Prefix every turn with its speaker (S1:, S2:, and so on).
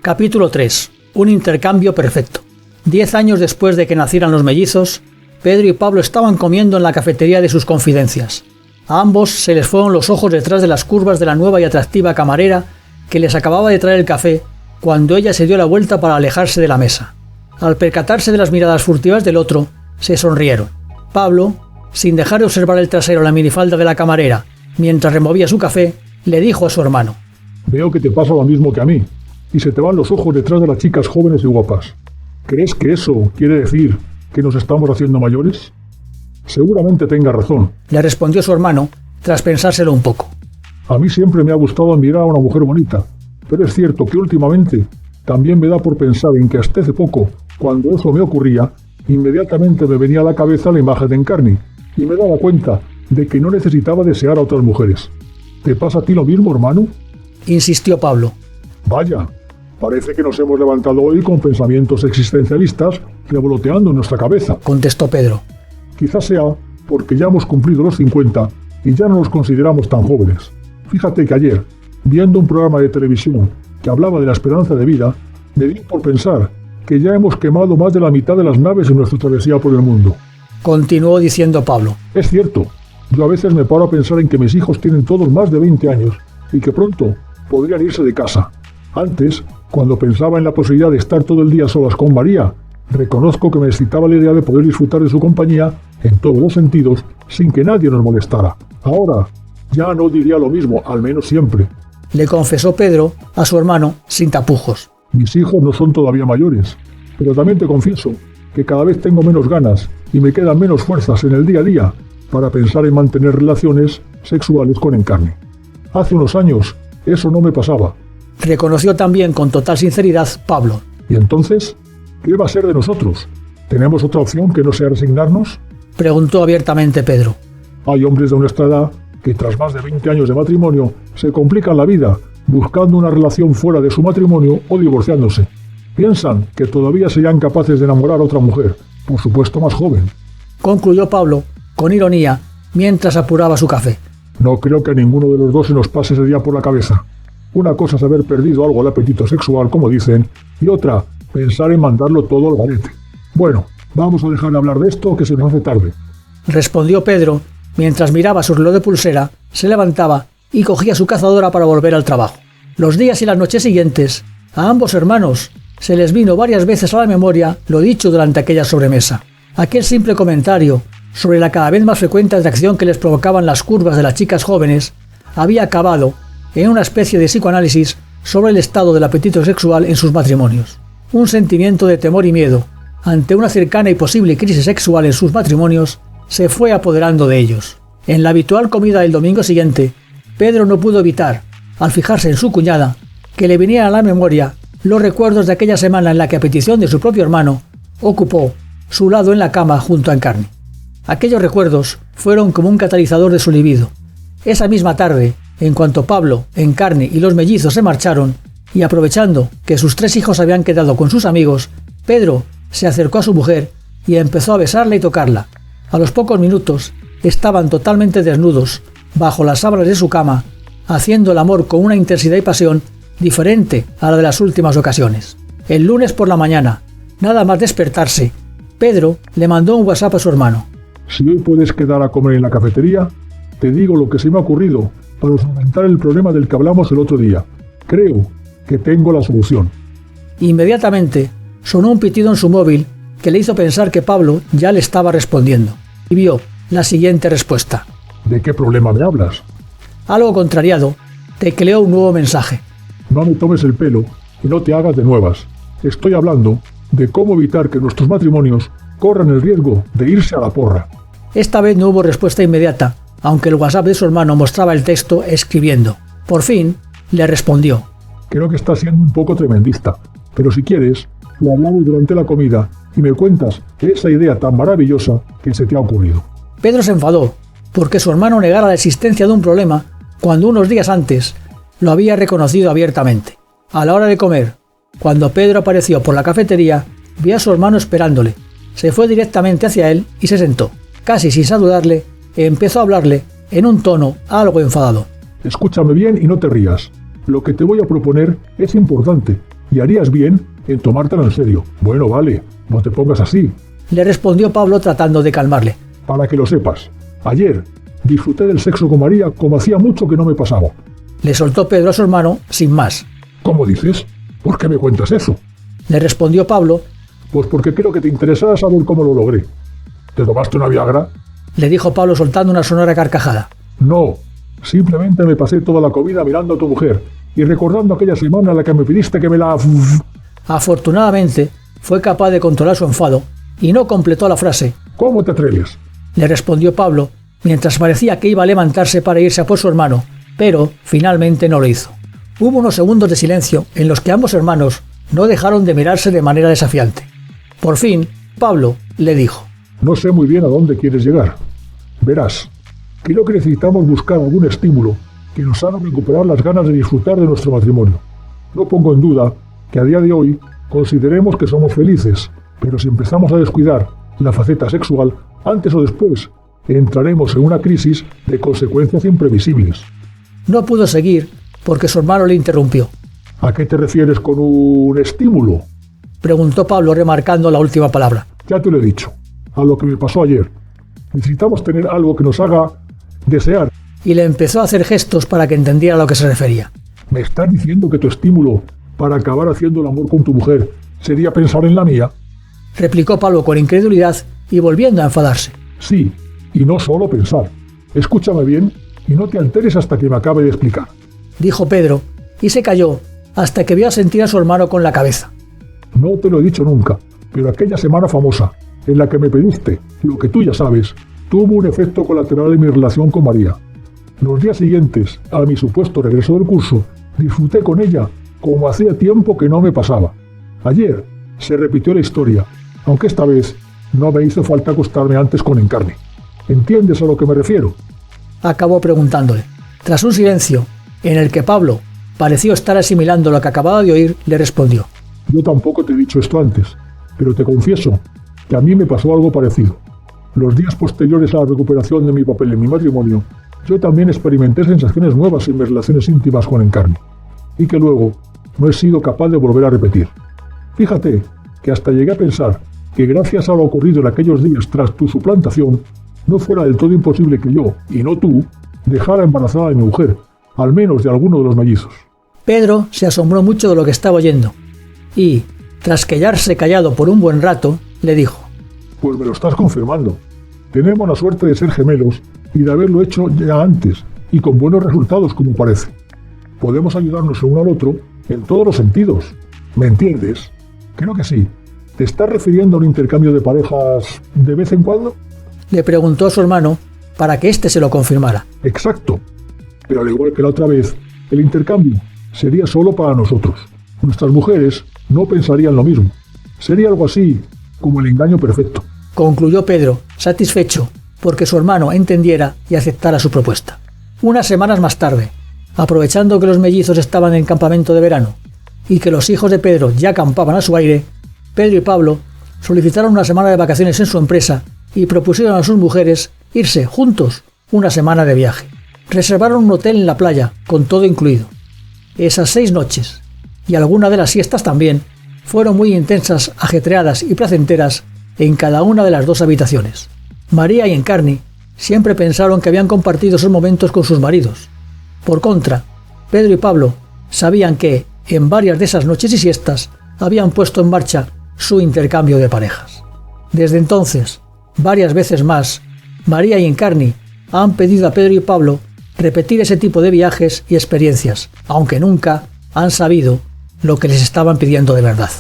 S1: Capítulo 3. Un intercambio perfecto. 10 años después de que nacieran los mellizos, Pedro y Pablo estaban comiendo en la cafetería de sus confidencias. A ambos se les fueron los ojos detrás de las curvas de la nueva y atractiva camarera que les acababa de traer el café cuando ella se dio la vuelta para alejarse de la mesa. Al percatarse de las miradas furtivas del otro, se sonrieron. Pablo, sin dejar de observar el trasero en la minifalda de la camarera mientras removía su café, le dijo a su hermano:
S2: Veo que te pasa lo mismo que a mí, y se te van los ojos detrás de las chicas jóvenes y guapas. ¿Crees que eso quiere decir que nos estamos haciendo mayores? Seguramente tenga razón,
S1: le respondió su hermano, tras pensárselo un poco.
S2: A mí siempre me ha gustado admirar a una mujer bonita, pero es cierto que últimamente también me da por pensar en que hasta hace poco, cuando eso me ocurría, inmediatamente me venía a la cabeza la imagen de Encarni, y me daba cuenta de que no necesitaba desear a otras mujeres. ¿Te pasa a ti lo mismo, hermano?, insistió Pablo. Vaya, parece que nos hemos levantado hoy con pensamientos existencialistas revoloteando en nuestra cabeza, contestó Pedro. Quizás sea porque ya hemos cumplido los 50 y ya no nos consideramos tan jóvenes. Fíjate que ayer, viendo un programa de televisión que hablaba de la esperanza de vida, me dio por pensar que ya hemos quemado más de la mitad de las naves en nuestra travesía por el mundo. Continuó diciendo Pablo. Es cierto, yo a veces me paro a pensar en que mis hijos tienen todos más de 20 años y que pronto podrían irse de casa. Antes, cuando pensaba en la posibilidad de estar todo el día solas con María, reconozco que me excitaba la idea de poder disfrutar de su compañía en todos los sentidos sin que nadie nos molestara. Ahora, ya no diría lo mismo, al menos siempre, le confesó Pedro a su hermano sin tapujos. Mis hijos no son todavía mayores, pero también te confieso que cada vez tengo menos ganas y me quedan menos fuerzas en el día a día para pensar en mantener relaciones sexuales con Encarni. Hace unos años eso no me pasaba, reconoció también con total sinceridad Pablo. ¿Y entonces qué va a ser de nosotros? ¿Tenemos otra opción que no sea resignarnos?, preguntó abiertamente Pedro. Hay hombres de nuestra edad que tras más de 20 años de matrimonio se complican la vida buscando una relación fuera de su matrimonio o divorciándose. Piensan que todavía serían capaces de enamorar a otra mujer, por supuesto más joven, concluyó Pablo con ironía mientras apuraba su café. No creo que a ninguno de los dos se nos pase ese día por la cabeza. Una cosa es haber perdido algo de apetito sexual, como dicen, y otra, pensar en mandarlo todo al garete. Bueno, vamos a dejar de hablar de esto, que se nos hace tarde, respondió Pedro mientras miraba su reloj de pulsera, se levantaba y cogía su cazadora para volver al trabajo. Los días y las noches siguientes, a ambos hermanos se les vino varias veces a la memoria lo dicho durante aquella sobremesa. Aquel simple comentario sobre la cada vez más frecuente atracción que les provocaban las curvas de las chicas jóvenes había acabado en una especie de psicoanálisis sobre el estado del apetito sexual en sus matrimonios. Un sentimiento de temor y miedo ante una cercana y posible crisis sexual en sus matrimonios se fue apoderando de ellos. En la habitual comida del domingo siguiente, Pedro no pudo evitar, al fijarse en su cuñada, que le vinieran a la memoria los recuerdos de aquella semana en la que, a petición de su propio hermano, ocupó su lado en la cama junto a Encarni. Aquellos recuerdos fueron como un catalizador de su libido. Esa misma tarde, en cuanto Pablo, Encarni y los mellizos se marcharon, y aprovechando que sus 3 hijos habían quedado con sus amigos, Pedro se acercó a su mujer y empezó a besarla y tocarla. A los pocos minutos estaban totalmente desnudos, bajo las sábanas de su cama, haciendo el amor con una intensidad y pasión diferente a la de las últimas ocasiones. El lunes por la mañana, nada más despertarse, Pedro le mandó un WhatsApp a su hermano. Si hoy puedes quedar a comer en la cafetería, te digo lo que se me ha ocurrido para solventar el problema del que hablamos el otro día. Creo que tengo la solución. Inmediatamente sonó un pitido en su móvil que le hizo pensar que Pablo ya le estaba respondiendo, y vio la siguiente respuesta. ¿De qué problema me hablas? Algo contrariado, tecleó un nuevo mensaje. No me tomes el pelo y no te hagas de nuevas. Estoy hablando de cómo evitar que nuestros matrimonios corran el riesgo de irse a la porra. Esta vez no hubo respuesta inmediata, aunque el WhatsApp de su hermano mostraba el texto escribiendo. Por fin, le respondió. Creo que estás siendo un poco tremendista, pero si quieres, lo hablamos durante la comida y me cuentas esa idea tan maravillosa que se te ha ocurrido. Pedro se enfadó porque su hermano negara la existencia de un problema cuando unos días antes lo había reconocido abiertamente. A la hora de comer, cuando Pedro apareció por la cafetería, vio a su hermano esperándole. Se fue directamente hacia él y se sentó. Casi sin saludarle, empezó a hablarle en un tono algo enfadado. Escúchame bien y no te rías. Lo que te voy a proponer es importante, y harías bien en tomártelo en serio. Bueno, vale, no te pongas así.
S1: Le respondió Pablo tratando de calmarle.
S2: Para que lo sepas, ayer disfruté del sexo con María como hacía mucho que no me pasaba.
S1: Le soltó Pedro a su hermano sin más.
S2: ¿Cómo dices? ¿Por qué me cuentas eso?
S1: Le respondió Pablo.
S2: Pues porque creo que te interesará saber cómo lo logré. ¿Te tomaste una Viagra?
S1: Le dijo Pablo soltando una sonora carcajada.
S2: No, simplemente me pasé toda la comida mirando a tu mujer y recordando aquella semana en la que me pediste que me la...
S1: Afortunadamente, fue capaz de controlar su enfado y no completó la frase.
S2: ¿Cómo te atreves?
S1: Le respondió Pablo, mientras parecía que iba a levantarse para irse a por su hermano, pero finalmente no lo hizo. Hubo unos segundos de silencio en los que ambos hermanos no dejaron de mirarse de manera desafiante. Por fin, Pablo le dijo.
S2: No sé muy bien a dónde quieres llegar. Verás, creo que necesitamos buscar algún estímulo que nos haga recuperar las ganas de disfrutar de nuestro matrimonio. No pongo en duda que a día de hoy consideremos que somos felices, pero si empezamos a descuidar la faceta sexual, antes o después entraremos en una crisis de consecuencias imprevisibles.
S1: No pudo seguir porque su hermano le interrumpió.
S2: ¿A qué te refieres con un estímulo?
S1: Preguntó Pablo remarcando la última palabra.
S2: Ya te lo he dicho, a lo que me pasó ayer. Necesitamos tener algo que nos haga desear.
S1: Y le empezó a hacer gestos para que entendiera a lo que se refería.
S2: ¿Me estás diciendo que tu estímulo para acabar haciendo el amor con tu mujer sería pensar en la mía?
S1: Replicó Pablo con incredulidad y volviendo a enfadarse.
S2: Sí, y no solo pensar. Escúchame bien y no te alteres hasta que me acabe de explicar.
S1: Dijo Pedro y se calló hasta que vio asentir a su hermano con la cabeza.
S2: No te lo he dicho nunca, pero aquella semana famosa en la que me pediste lo que tú ya sabes, tuvo un efecto colateral en mi relación con María. Los días siguientes a mi supuesto regreso del curso, disfruté con ella como hacía tiempo que no me pasaba. Ayer se repitió la historia, aunque esta vez no me hizo falta acostarme antes con Encarni. ¿Entiendes a lo que me refiero?
S1: Acabó preguntándole. Tras un silencio, en el que Pablo pareció estar asimilando lo que acababa de oír, le respondió.
S2: Yo tampoco te he dicho esto antes, pero te confieso que a mí me pasó algo parecido. Los días posteriores a la recuperación de mi papel en mi matrimonio, yo también experimenté sensaciones nuevas en mis relaciones íntimas con Encarni, y que luego no he sido capaz de volver a repetir. Fíjate que hasta llegué a pensar que gracias a lo ocurrido en aquellos días tras tu suplantación, no fuera del todo imposible que yo, y no tú, dejara embarazada a mi mujer, al menos de alguno de los mellizos.
S1: Pedro se asombró mucho de lo que estaba oyendo, y, tras quedarse callado por un buen rato, le dijo.
S2: Pues me lo estás confirmando. Tenemos la suerte de ser gemelos y de haberlo hecho ya antes, y con buenos resultados como parece. Podemos ayudarnos el uno al otro en todos los sentidos. ¿Me entiendes? Creo que sí. ¿Te estás refiriendo a un intercambio de parejas de vez en cuando?
S1: Le preguntó a su hermano para que éste se lo confirmara.
S2: Exacto. Pero al igual que la otra vez, el intercambio sería solo para nosotros. Nuestras mujeres no pensarían lo mismo. Sería algo así como el engaño perfecto.
S1: Concluyó Pedro, satisfecho, porque su hermano entendiera y aceptara su propuesta. Unas semanas más tarde, aprovechando que los mellizos estaban en campamento de verano y que los hijos de Pedro ya acampaban a su aire, Pedro y Pablo solicitaron una semana de vacaciones en su empresa y propusieron a sus mujeres irse juntos una semana de viaje. Reservaron un hotel en la playa, con todo incluido. Esas 6 noches, y algunas de las siestas también, fueron muy intensas, ajetreadas y placenteras en cada una de las 2 habitaciones. María y Encarni siempre pensaron que habían compartido esos momentos con sus maridos. Por contra, Pedro y Pablo sabían que, en varias de esas noches y siestas, habían puesto en marcha su intercambio de parejas. Desde entonces, varias veces más, María y Encarni han pedido a Pedro y Pablo repetir ese tipo de viajes y experiencias, aunque nunca han sabido lo que les estaban pidiendo de verdad.